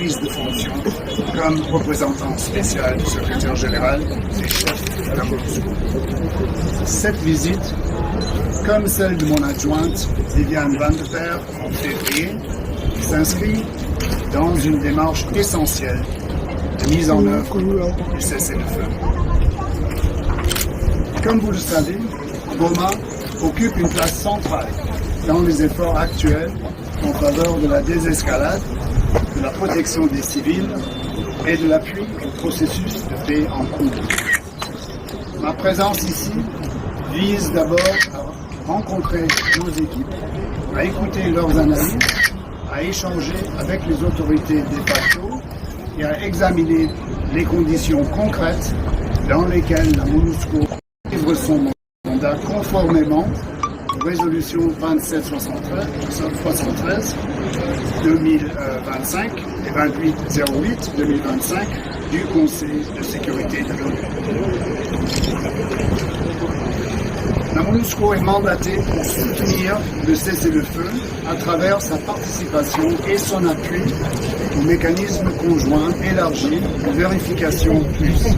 prise de fonction comme représentant spécial du secrétaire général et chef de la MONUSCO. Cette visite, comme celle de mon adjointe Viviane Van de Per en février, s'inscrit dans une démarche essentielle de mise en œuvre du cessez-le-feu. Comme vous le savez, Goma occupe une place centrale dans les efforts actuels en faveur de la désescalade, de la protection des civils et de l'appui au processus de paix en cours. Ma présence ici vise d'abord à rencontrer nos équipes, à écouter leurs analyses, à échanger avec les autorités de facto et à examiner les conditions concrètes dans lesquelles la MONUSCO livre son mandat conformément aux résolutions 2773 2025 et 2808 2025 du Conseil de sécurité de l'ONU. La MONUSCO est mandatée pour soutenir le cessez-le-feu à travers sa participation et son appui au mécanisme conjoint élargi de vérification plus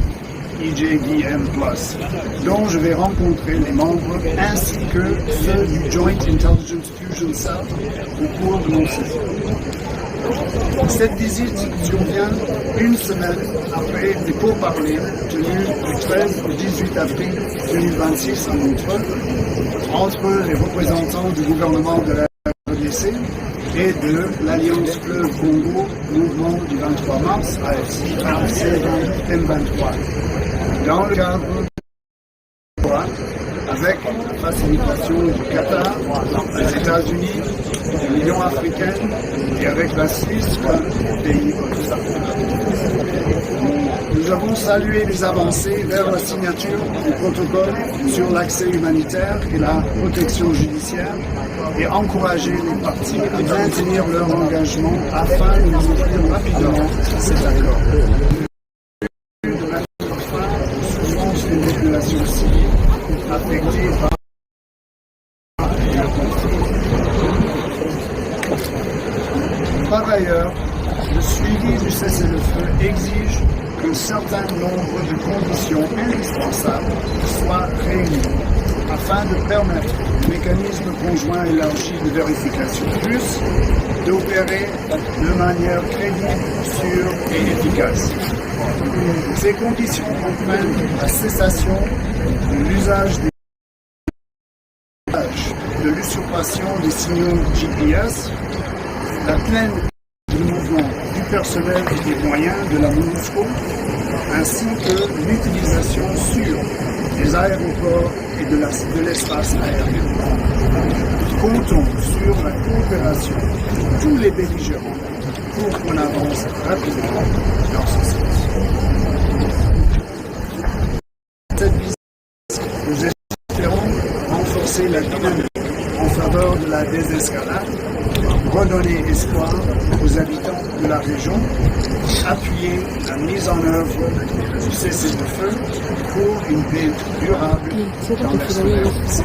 EJVM+, dont je vais rencontrer les membres ainsi que ceux du Joint Intelligence Fusion Cell au cours de mon séjour. Cette visite survient une semaine après des pourparlers tenus du 13 au 18 avril 2026 à Montreux entre les représentants du gouvernement de la RDC et de l'Alliance Fleuve Congo, mouvement du 23 mars, AFC M23. Dans le cadre avec la facilitation du Qatar, des États-Unis, de l'Union africaine et avec la Suisse comme pays obstacle. Nous avons salué les avancées vers la signature du protocole sur l'accès humanitaire et la protection judiciaire et encouragé les parties à maintenir leur engagement afin de ouvrir rapidement cet accord. De mettre fin aux souffrances des populations civiles affectées par le conflit. Par ailleurs, le suivi du cessez-le-feu exige qu'un certain nombre de conditions indispensables soient réunies afin de permettre au mécanisme conjoint élargi de vérification plus d'opérer de manière crédible, sûre et efficace. Ces conditions comprennent la cessation de l'usage de l'usurpation des signaux GPS, la pleine du mouvement du personnel et des moyens de la MONUSCO, ainsi que l'utilisation sûre des aéroports et de l'espace aérien. Comptons sur la coopération de tous les belligérants pour qu'on avance rapidement dans ce sens. Cette visite, nous espérons renforcer la dynamique en faveur de la désescalade, redonner espoir aux habitants de la région, appuyer la mise en œuvre du cessez-le-feu pour une paix durable dans l'espace.